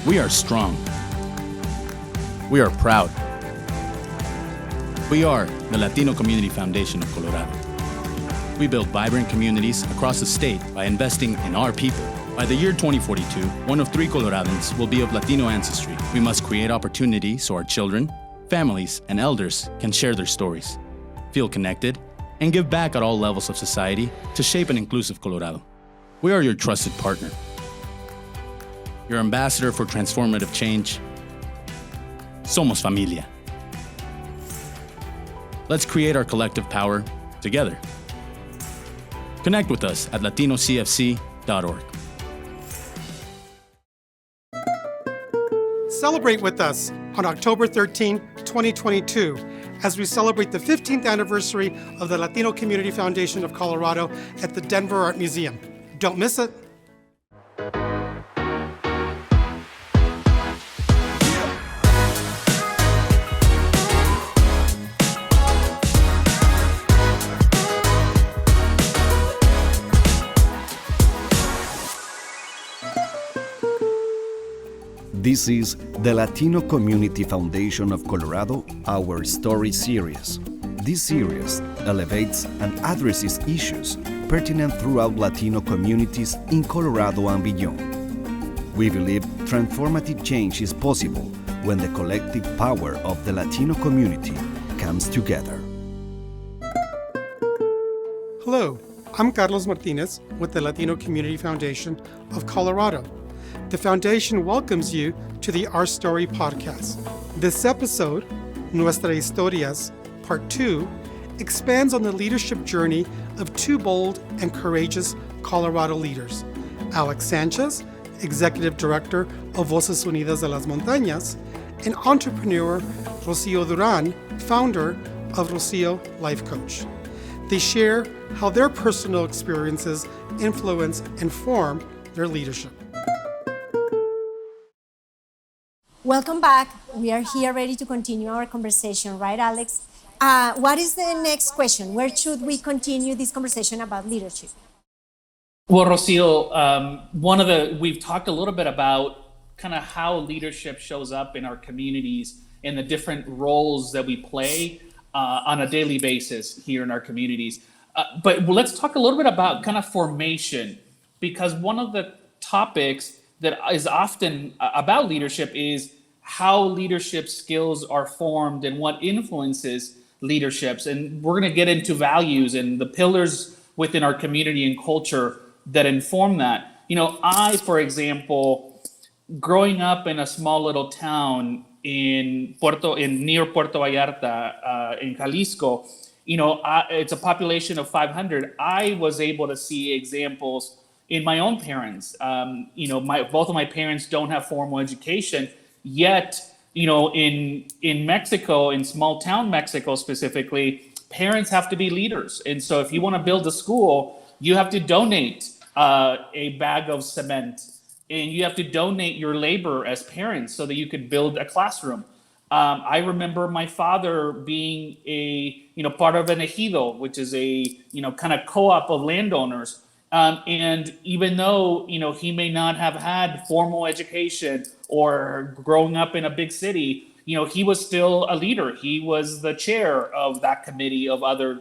We are strong. We are proud. We are the Latino Community Foundation of Colorado. We build vibrant communities across the state by investing in our people. By the year 2042, 1 of 3 Coloradans will be of Latino ancestry. We must create opportunity so our children, families, and elders can share their stories, feel connected, and give back at all levels of society to shape an inclusive Colorado. We are your trusted partner, your ambassador for transformative change. Somos familia. Let's create our collective power together. Connect with us at latinocfc.org. Celebrate with us on October 13, 2022, as we celebrate the 15th anniversary of the Latino Community Foundation of Colorado at the Denver Art Museum. Don't miss it. This is the Latino Community Foundation of Colorado, Our Story series. This series elevates and addresses issues pertinent throughout Latino communities in Colorado and beyond. We believe transformative change is possible when the collective power of the Latino community comes together. Hello, I'm Carlos Martinez with the Latino Community Foundation of Colorado. The Foundation welcomes you to the Our Story podcast. This episode, Nuestra Historias, Part 2, expands on the leadership journey of 2 bold and courageous Colorado leaders, Alex Sanchez, Executive Director of Voces Unidas de las Montañas, and entrepreneur Rocío Durán, founder of Rocío Life Coach. They share how their personal experiences influence and form their leadership. Welcome back. We are here ready to continue our conversation, right, Alex? What is the next question? Where should we continue this conversation about leadership? Well, Rocío, we've talked a little bit about kind of how leadership shows up in our communities and the different roles that we play on a daily basis here in our communities. But let's talk a little bit about kind of formation, because one of the topics that is often about leadership is how leadership skills are formed and what influences leaderships. And we're going to get into values and the pillars within our community and culture that inform that. You know, for example, growing up in a small little town near Puerto Vallarta, in Jalisco, it's a population of 500. I was able to see examples in my own parents. Both of my parents don't have formal education, yet, in Mexico, in small town Mexico specifically, parents have to be leaders. And so if you want to build a school, you have to donate a bag of cement, and you have to donate your labor as parents so that you could build a classroom. I remember my father being part of an ejido, which is a, kind of co-op of landowners. And even though, he may not have had formal education or growing up in a big city, he was still a leader. He was the chair of that committee of other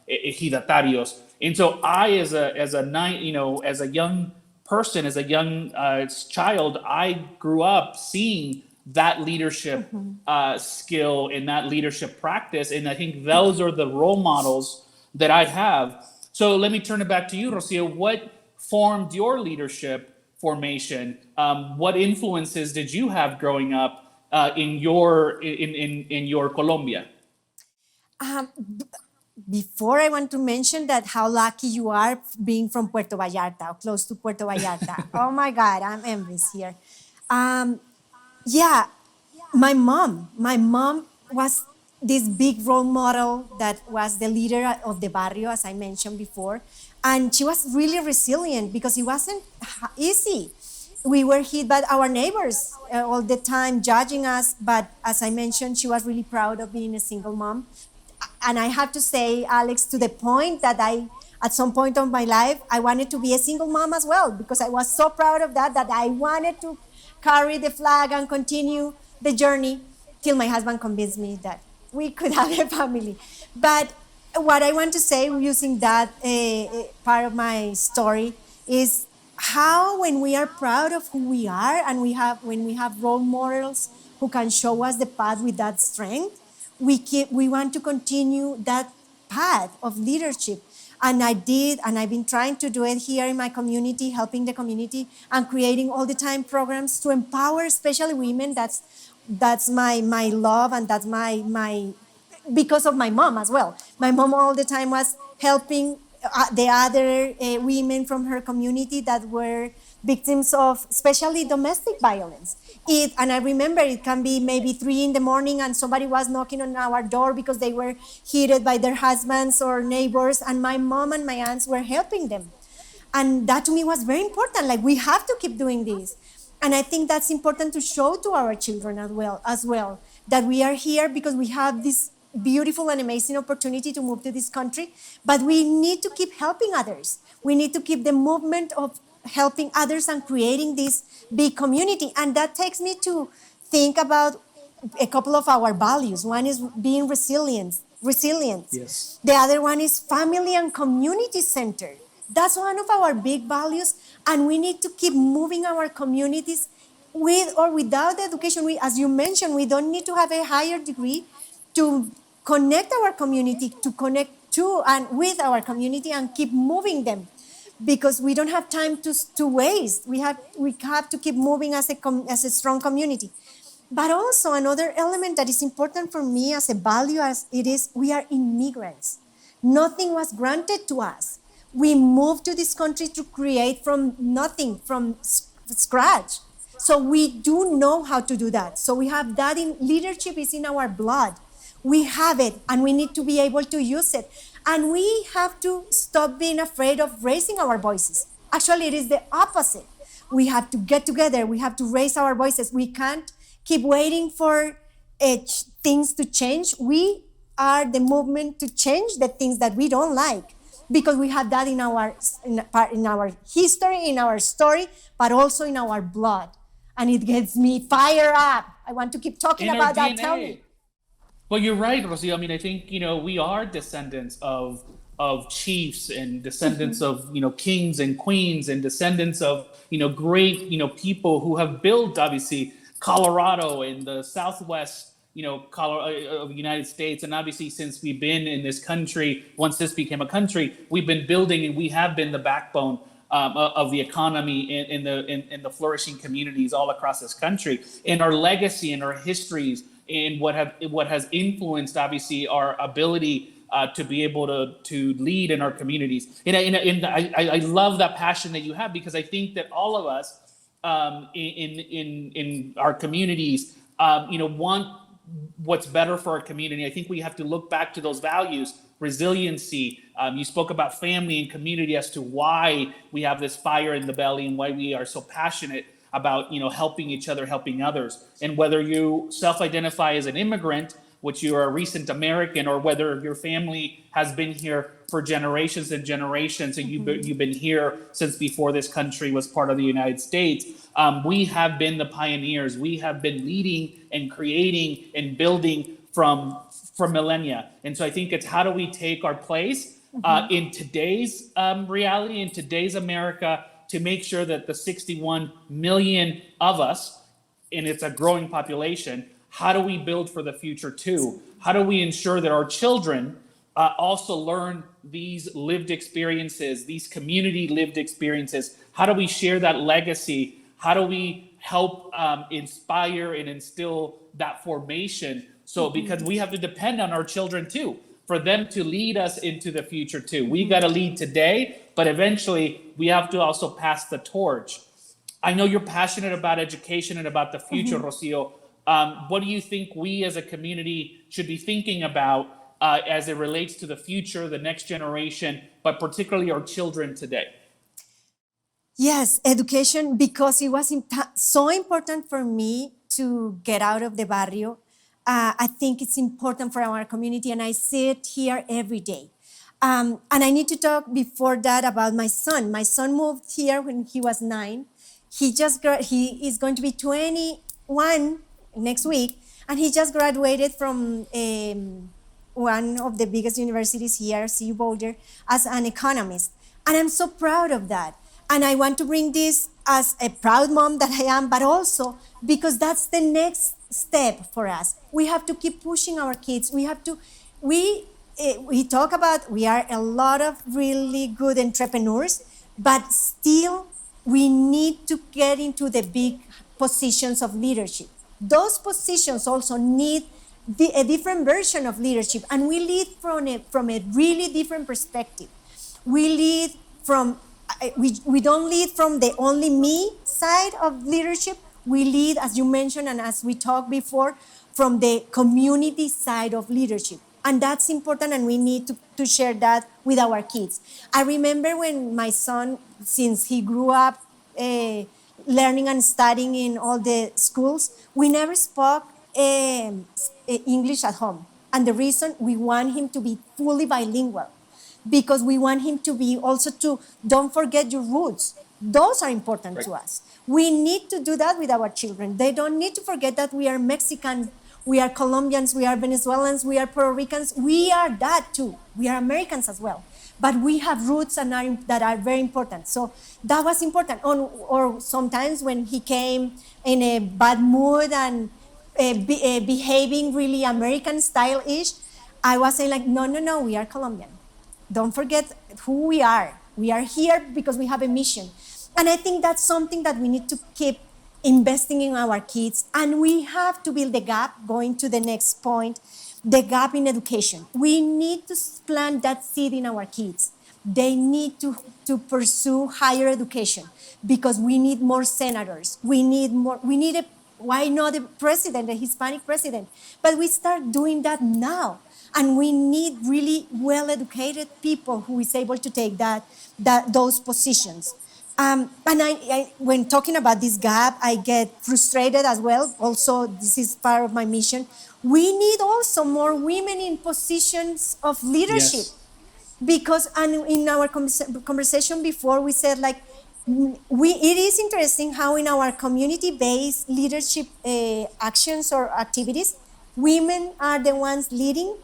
ejidatarios. And so I, as a young person, as a young child, I grew up seeing that leadership skill and that leadership practice. And I think those are the role models that I have. So let me turn it back to you, Rocío. What formed your leadership formation? What influences did you have growing up in your Colombia? Before, I want to mention that how lucky you are being from Puerto Vallarta, or close to Puerto Vallarta. Oh my God, I'm envious here. My mom was this big role model that was the leader of the barrio, as I mentioned before. And she was really resilient because it wasn't easy. We were hit by our neighbors all the time, judging us. But as I mentioned, she was really proud of being a single mom. And I have to say, Alex, to the point that at some point of my life, I wanted to be a single mom as well, because I was so proud of that I wanted to carry the flag and continue the journey till my husband convinced me that we could have a family. But what I want to say using that part of my story is how when we are proud of who we are and when we have role models who can show us the path with that strength, we want to continue that path of leadership. And I've been trying to do it here in my community, helping the community and creating all the time programs to empower especially women. That's my love, and that's my because of my mom as well. My mom all the time was helping the other women from her community that were victims of especially domestic violence. And I remember it can be maybe 3 a.m. and somebody was knocking on our door because they were hit by their husbands or neighbors, and my mom and my aunts were helping them. And that to me was very important. Like, we have to keep doing this. And I think that's important to show to our children as well, that we are here because we have this beautiful and amazing opportunity to move to this country, but we need to keep helping others. We need to keep the movement of helping others and creating this big community. And that takes me to think about a couple of our values. One is being resilient. Yes. The other one is family and community centered. That's one of our big values, and we need to keep moving our communities with or without education. As you mentioned, we don't need to have a higher degree to connect our community, to connect to and with our community and keep moving them, because we don't have time to waste. We have to keep moving as a strong community. But also another element that is important for me as a value, as it is, we are immigrants. Nothing was granted to us. We moved to this country to create from nothing, from scratch. So we do know how to do that. So we have that in leadership, is in our blood. We have it, and we need to be able to use it. And we have to stop being afraid of raising our voices. Actually, it is the opposite. We have to get together. We have to raise our voices. We can't keep waiting for things to change. We are the movement to change the things that we don't like, because we have that in our history, in our story, but also in our blood. And it gets me fired up. I want to keep talking about that. Tell me. Well, you're right, Rocío. I mean, I think, we are descendants of chiefs and descendants of, kings and queens and descendants of, great, people who have built, obviously, Colorado and the Southwest, of the United States. And obviously, since we've been in this country, once this became a country, we've been building, and we have been the backbone of the economy in the flourishing communities all across this country. And our legacy and our histories and what has influenced, obviously, our ability to be able to lead in our communities. And I love that passion that you have, because I think that all of us in our communities, want what's better for our community. I think we have to look back to those values, resiliency. You spoke about family and community as to why we have this fire in the belly and why we are so passionate about, helping each other, helping others. And whether you self-identify as an immigrant, which you are a recent American, or whether your family has been here for generations and generations, and you've been here since before this country was part of the United States, we have been the pioneers. We have been leading and creating and building for millennia. And so I think it's, how do we take our place in today's reality, in today's America, to make sure that the 61 million of us, and it's a growing population, how do we build for the future too? How do we ensure that our children also learn these lived experiences, these community lived experiences? How do we share that legacy? How do we help inspire and instill that formation? So, because we have to depend on our children too, for them to lead us into the future too. We got to lead today, but eventually we have to also pass the torch. I know you're passionate about education and about the future, Rocío. What do you think we as a community should be thinking about as it relates to the future, the next generation, but particularly our children today? Yes, education, because it was so important for me to get out of the barrio. I think it's important for our community, and I see it here every day. And I need to talk before that about my son. My son moved here when he was 9. He is going to be 21 next week, and he just graduated from one of the biggest universities here, CU Boulder, as an economist. And I'm so proud of that. And I want to bring this as a proud mom that I am, but also because that's the next step for us. We have to keep pushing our kids. We talk about, we are a lot of really good entrepreneurs, but still we need to get into the big positions of leadership. Those positions also need a different version of leadership, and we lead from a really different perspective. We lead from, we don't lead from the only me side of leadership. We lead, as you mentioned, and as we talked before, from the community side of leadership. And that's important, and we need to share that with our kids. I remember when my son, since he grew up learning and studying in all the schools, we never spoke English at home. And the reason, we want him to be fully bilingual, because we want him to be also don't forget your roots. Those are important to us. We need to do that with our children. They don't need to forget that we are Mexican, we are Colombians, we are Venezuelans, we are Puerto Ricans. We are that too. We are Americans as well. But we have roots that are very important. So that was important. Or sometimes when he came in a bad mood and behaving really American style-ish, I was saying like, no, we are Colombian. Don't forget who we are. We are here because we have a mission. And I think that's something that we need to keep investing in our kids. And we have to build the gap, going to the next point, the gap in education. We need to plant that seed in our kids. They need to pursue higher education, because we need more senators. Why not a president, a Hispanic president? But we start doing that now. And we need really well-educated people who is able to take those positions. And I, when talking about this gap, I get frustrated as well. Also, this is part of my mission. We need also more women in positions of leadership. Yes. Because, and in our conversation before, we said like, it is interesting how in our community-based leadership actions or activities, women are the ones leading,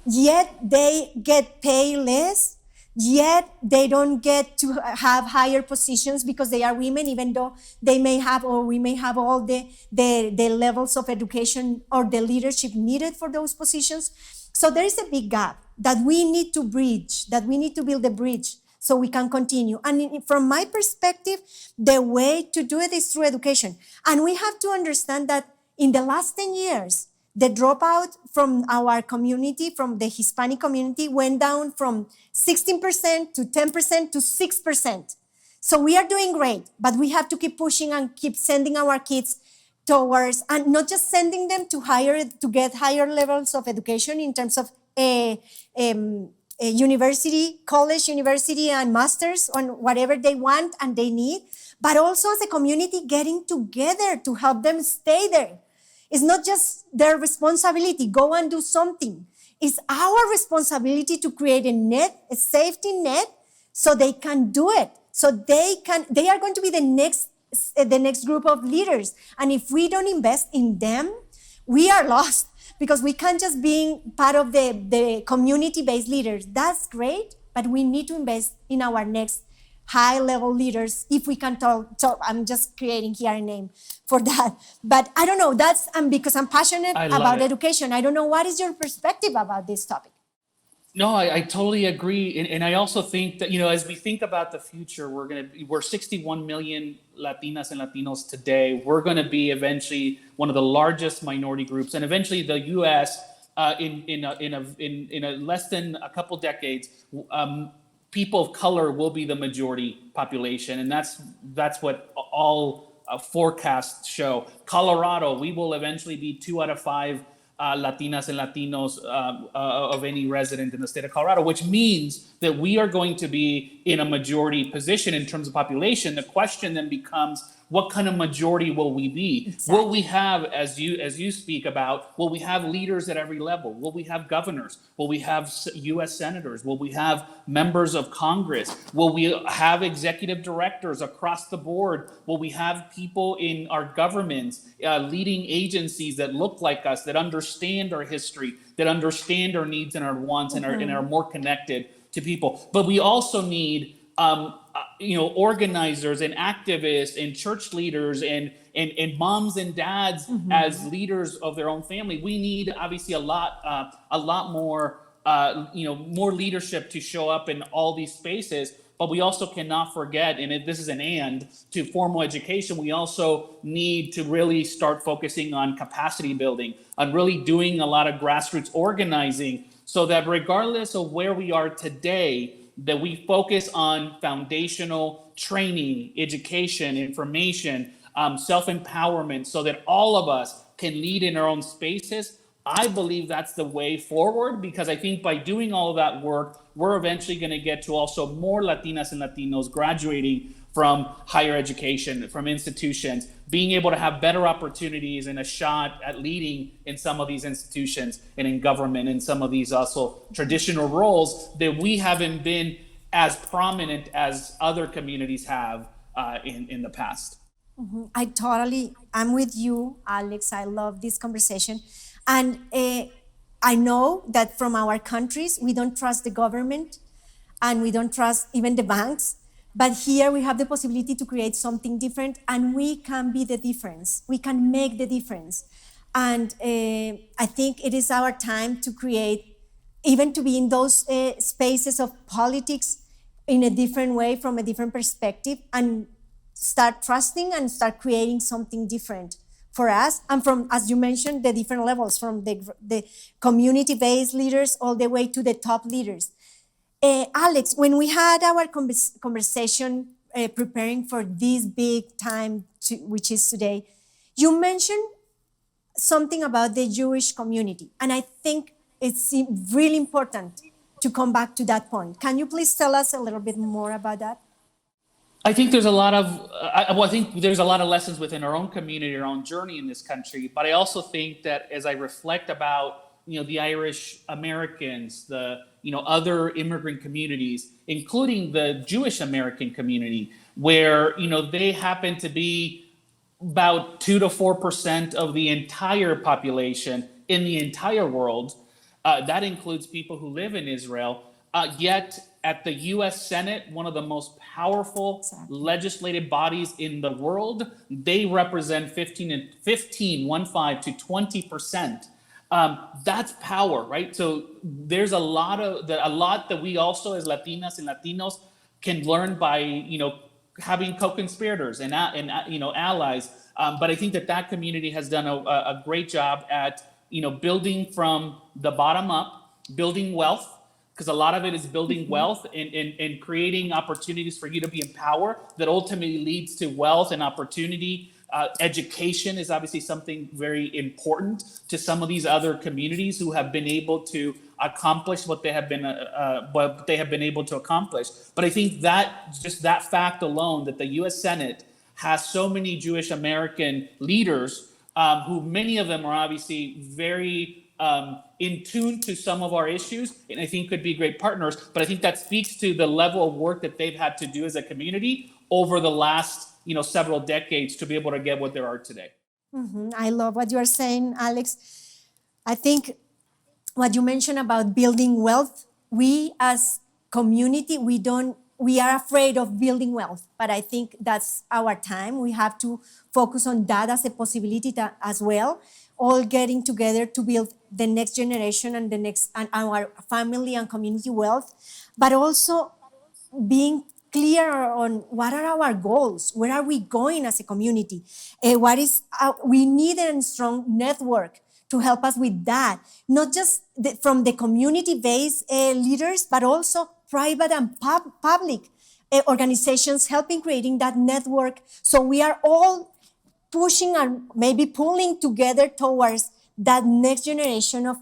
yet they get paid less, yet they don't get to have higher positions because they are women, even though they may have, or we may have all the levels of education or the leadership needed for those positions. So there is a big gap that we need to bridge, that we need to build a bridge so we can continue. And from my perspective, the way to do it is through education. And we have to understand that in the last 10 years, the dropout from our community, from the Hispanic community, went down from 16% to 10% to 6%. So we are doing great, but we have to keep pushing and keep sending our kids towards, and not just sending them to get higher levels of education in terms of a university, college, university, and masters on whatever they want and they need, but also as a community getting together to help them stay there. It's not just their responsibility, go and do something. It's our responsibility to create a safety net, so they can do it. So they are going to be the next group of leaders. And if we don't invest in them, we are lost, because we can't just be part of the community-based leaders. That's great, but we need to invest in our next high-level leaders, if we can talk. I'm just creating here a name for that. But I don't know, that's because I'm passionate about education. I don't know, what is your perspective about this topic? No, I totally agree. And I also think that, as we think about the future, we're 61 million Latinas and Latinos today. We're going to be eventually one of the largest minority groups, and eventually the U.S. in a less than a couple decades, people of color will be the majority population, and that's what all forecasts show. Colorado, we will eventually be 2 out of 5 Latinas and Latinos of any resident in the state of Colorado, which means that we are going to be in a majority position in terms of population. The question then becomes, what kind of majority will we be? Exactly. Will we have, as you speak about, will we have leaders at every level? Will we have governors? Will we have U.S. senators? Will we have members of Congress? Will we have executive directors across the board? Will we have people in our governments, leading agencies that look like us, that understand our history, that understand our needs and our wants, and are more connected to people? But we also need organizers and activists and church leaders and moms and dads as leaders of their own family. We need obviously a lot more more leadership to show up in all these spaces. But we also cannot forget, and this is an and to formal education, we also need to really start focusing on capacity building, on really doing a lot of grassroots organizing, so that regardless of where we are today, that we focus on foundational training, education, information, self-empowerment, so that all of us can lead in our own spaces. I believe that's the way forward, because I think by doing all of that work, we're eventually going to get to also more Latinas and Latinos graduating from higher education, from institutions, being able to have better opportunities and a shot at leading in some of these institutions and in government and some of these also traditional roles that we haven't been as prominent as other communities have in the past. I'm with you, Alex. I love this conversation. And I know that from our countries, we don't trust the government and we don't trust even the banks. But here we have the possibility to create something different, and we can be the difference. We can make the difference. And I think it is our time to create, even to be in those spaces of politics in a different way, from a different perspective, and start trusting and start creating something different for us. And from, as you mentioned, the different levels, from the community-based leaders all the way to the top leaders. Alex, when we had our conversation preparing for this big time, which is today, you mentioned something about the Jewish community. And I think it's really important to come back to that point. Can you please tell us a little bit more about that? I think there's a lot of, I think there's a lot of lessons within our own community, our own journey in this country. But I also think that as I reflect about, the Irish Americans, the, other immigrant communities, including the Jewish American community, where, they happen to be about 2 to 4% of the entire population in the entire world. That includes people who live in Israel. Yet at the U.S. Senate, one of the most powerful legislative bodies in the world, they represent 15 to 20%. That's power, right? So there's a lot that we also as Latinas and Latinos can learn by, having co-conspirators and allies. But I think that community has done a great job at, building from the bottom up, building wealth, because a lot of it is building wealth and creating opportunities for you to be in power that ultimately leads to wealth and opportunity. Education is obviously something very important to some of these other communities who have been able to accomplish what they have been able to accomplish. But I think that just that fact alone, that the U.S. Senate has so many Jewish American leaders, who many of them are obviously very in tune to some of our issues, and I think could be great partners. But I think that speaks to the level of work that they've had to do as a community over the last several decades to be able to get what there are today. I love what you are saying, Alex. I think what you mentioned about building wealth, we as community, we are afraid of building wealth, but I think that's our time. We have to focus on that as a possibility as well, all getting together to build the next generation and our family and community wealth, but also being clear on what are our goals, where are we going as a community, we need a strong network to help us with that, not just from the community-based leaders, but also private and public organizations helping creating that network. So we are all pushing and maybe pulling together towards that next generation of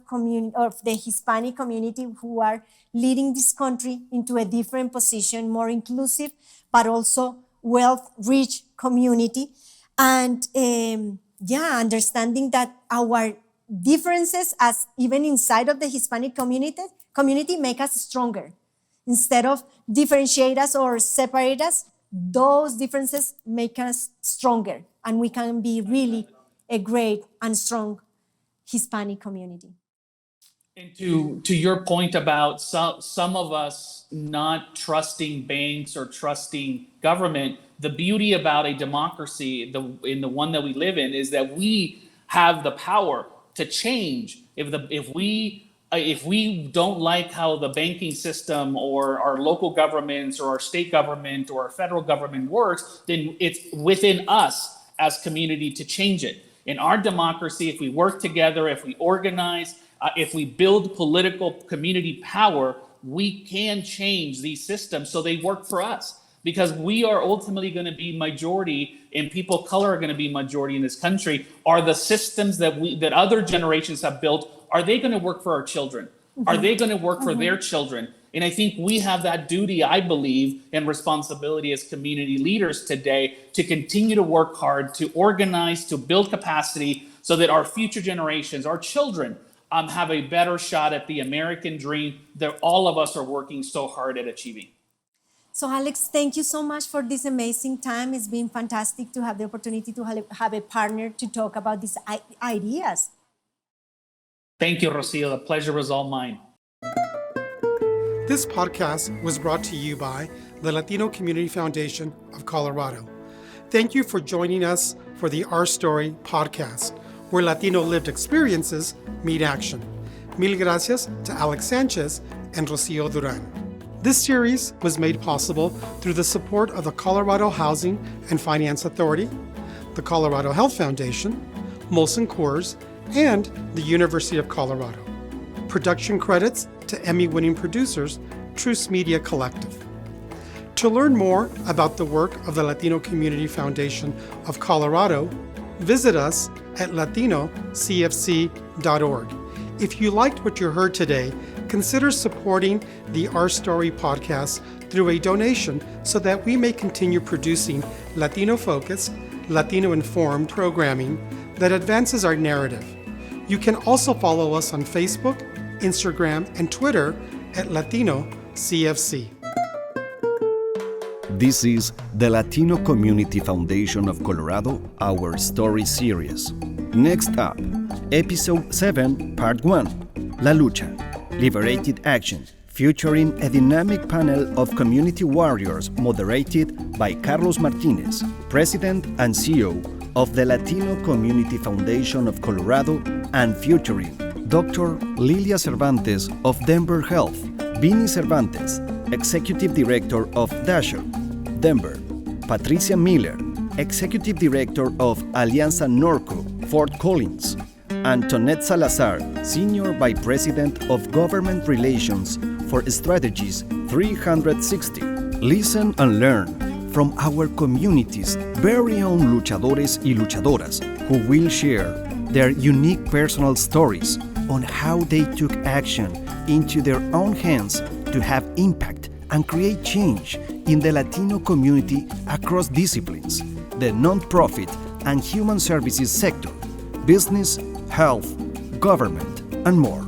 the Hispanic community who are leading this country into a different position, more inclusive, but also wealth-rich community. And understanding that our differences, as even inside of the Hispanic community make us stronger. Instead of differentiate us or separate us, those differences make us stronger, and we can be really a great and strong Hispanic community. And to your point about some of us not trusting banks or trusting government, the beauty about a democracy, in the one that we live in, is that we have the power to change. If we don't like how the banking system or our local governments or our state government or our federal government works, then it's within us as community to change it. In our democracy, if we work together, if we organize, if we build political community power, we can change these systems so they work for us. Because we are ultimately going to be majority, and people of color are going to be majority in this country. Are the systems that other generations have built, are they going to work for our children? Mm-hmm. Are they going to work for their children? And I think we have that duty, I believe, and responsibility as community leaders today to continue to work hard, to organize, to build capacity so that our future generations, our children, have a better shot at the American dream that all of us are working so hard at achieving. So Alex, thank you so much for this amazing time. It's been fantastic to have the opportunity to have a partner to talk about these ideas. Thank you, Rocío. The pleasure was all mine. This podcast was brought to you by the Latino Community Foundation of Colorado. Thank you for joining us for the Our Story podcast, where Latino lived experiences meet action. Mil gracias to Alex Sanchez and Rocío Durán. This series was made possible through the support of the Colorado Housing and Finance Authority, the Colorado Health Foundation, Molson Coors, and the University of Colorado. Production credits to Emmy-winning producers, Truce Media Collective. To learn more about the work of the Latino Community Foundation of Colorado, visit us at latinocfc.org. If you liked what you heard today, consider supporting the Our Story podcast through a donation so that we may continue producing Latino-focused, Latino-informed programming that advances our narrative. You can also follow us on Facebook, Instagram, and Twitter at LatinoCFC. This is the Latino Community Foundation of Colorado, Our Story series. Next up, Episode 7, Part 1, La Lucha, Liberated Action, featuring a dynamic panel of community warriors moderated by Carlos Martinez, President and CEO of the Latino Community Foundation of Colorado, and featuring Dr. Lilia Cervantes of Denver Health, Vinny Cervantes, Executive Director of Dasher, Denver, Patricia Miller, Executive Director of Alianza Norco, Fort Collins, Antoinette Salazar, Senior Vice President of Government Relations for Strategies 360. Listen and learn from our community's very own luchadores y luchadoras who will share their unique personal stories on how they took action into their own hands to have impact and create change in the Latino community across disciplines, the nonprofit and human services sector, business, health, government, and more.